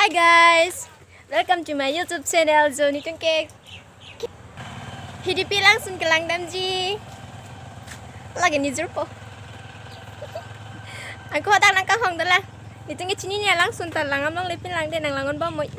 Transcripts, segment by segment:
Hi guys, welcome to my YouTube channel. Johnny Tungke. Hidupi langsung ke langdam ji. Lagi ni jurpo. Aku hatang nang kahong dala. Itu ngi cini ni langsung talang amang lepin lang den nang langon ba moy.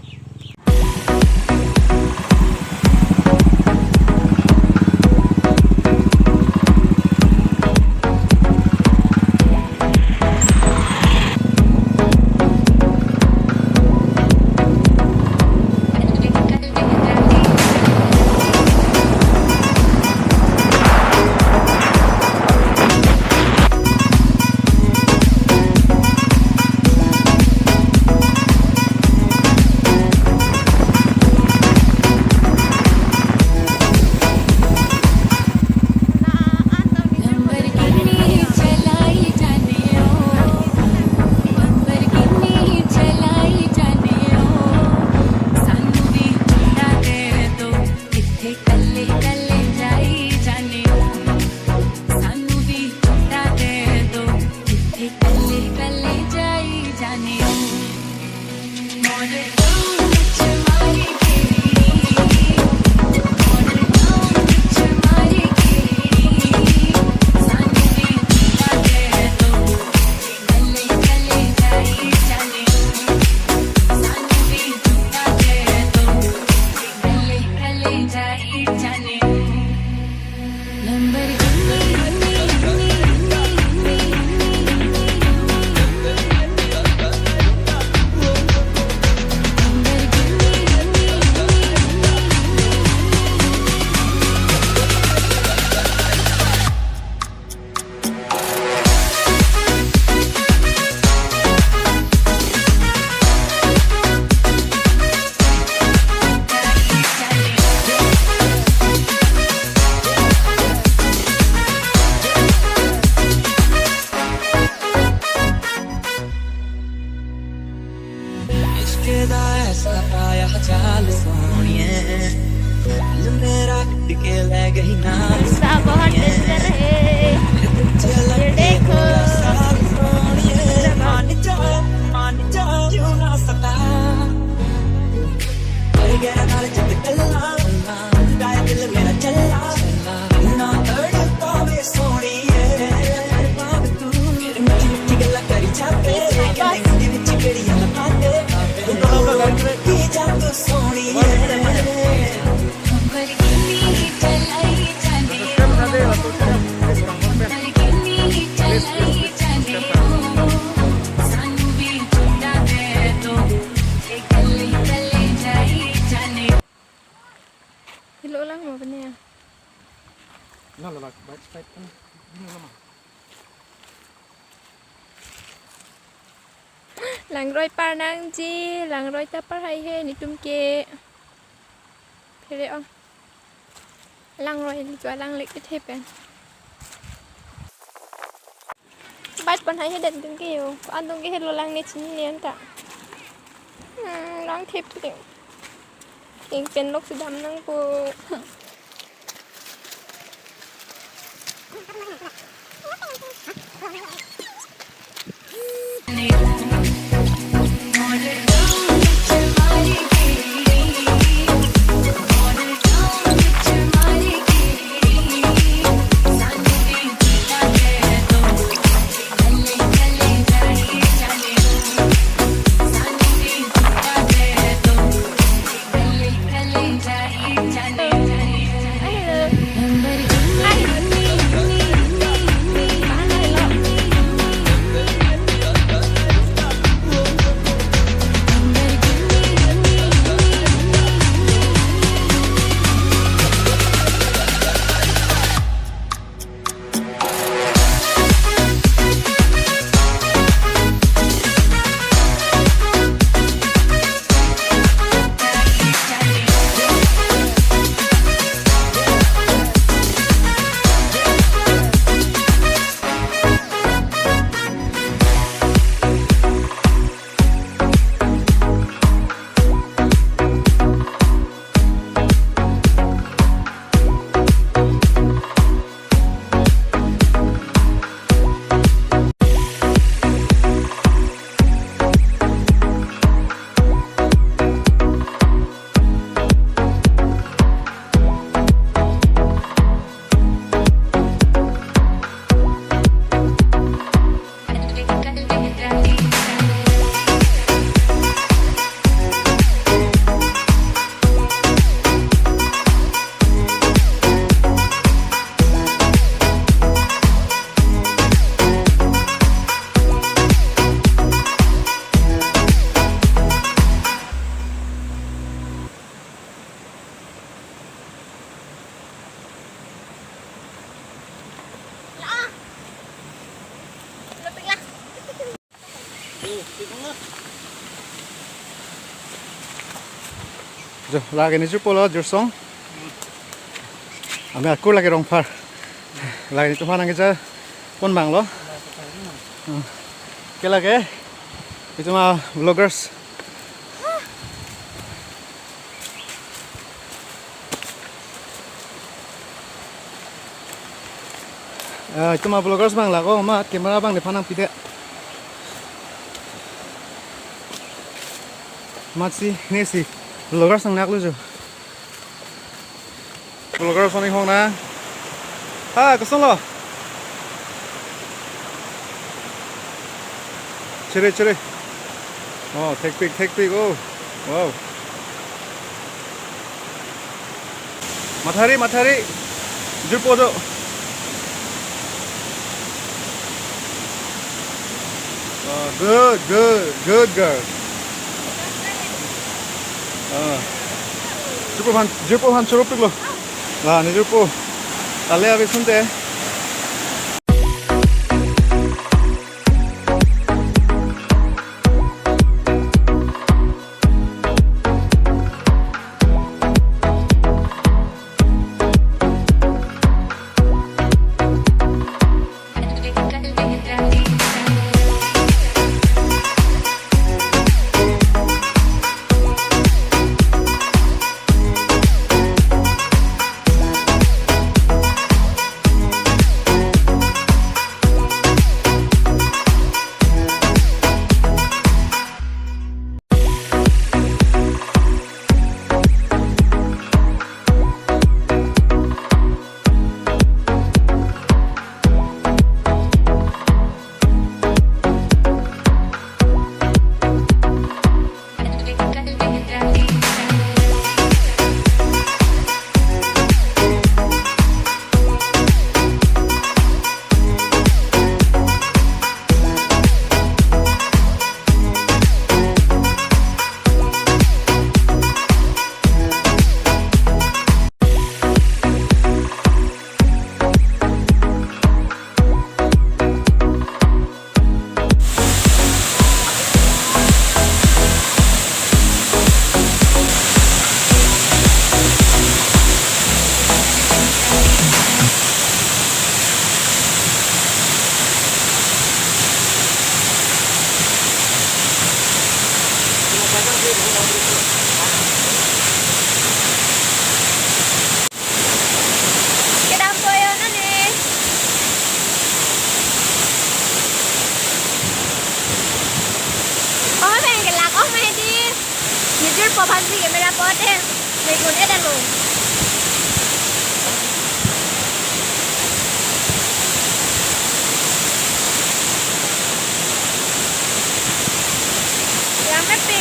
बहुत danger है ये देखो Hello lang mo ba niya? Làng roi par nang chi, làng roi ta par hay he ni tum ke. Thế ông. Làng roi cho làng lệch cái thép này. Bắt con hay he đần tum ke yo. Ăn tum ke hello làng ni chi ni an ta. Làng thép tu ding. ยังเป็นลูกสีดำนั่งกู Jo, lagi ni jupo jur song. Ami aku lagi rong par. Lagi ni tuhan angin pon bang lo. Ke lagi? Itu mah vloggers. Itu mah vloggers bang lah, kok mah kamera bang di panang pide. Mat sih, ini sih vloggers yang nak lu jo. Vloggers orang hong na. Kesel lo. Ciri. Oh, take pic. Oh, wow. Matahari. Jupo jo. Oh, good girl. Jupo han curup lo. Lah, ni jupo. Tale abis sunte. Pansi ke mera pote megun eda lo yang mepi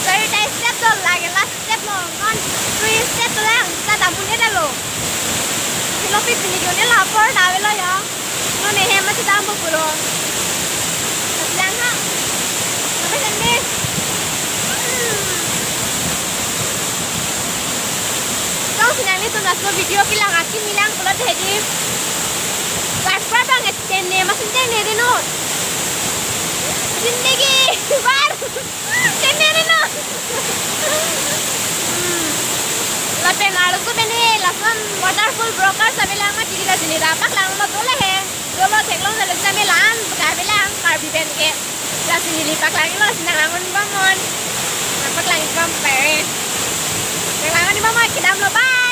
dari step tu lagi last step lo non 3 step tu lang ta tamun eda lo kilo pi megun eda lapor dawe lo ya non he masih tambu puro lang ha sampai sini kau senang ni tu nak buat video bilang aki bilang kalau jadi subscribe bang extend masih extend ni no zindagi bar extend ni no lapen alu tu bene lapan waterfall broker sabilang mah tiga sini dapat lang lo boleh he dulu teklong dalam samilan bukan bilang karbi ben ke la sini lipat lagi lo senang langun bangun dapat lagi sampai senang langun di mama kita lo bye.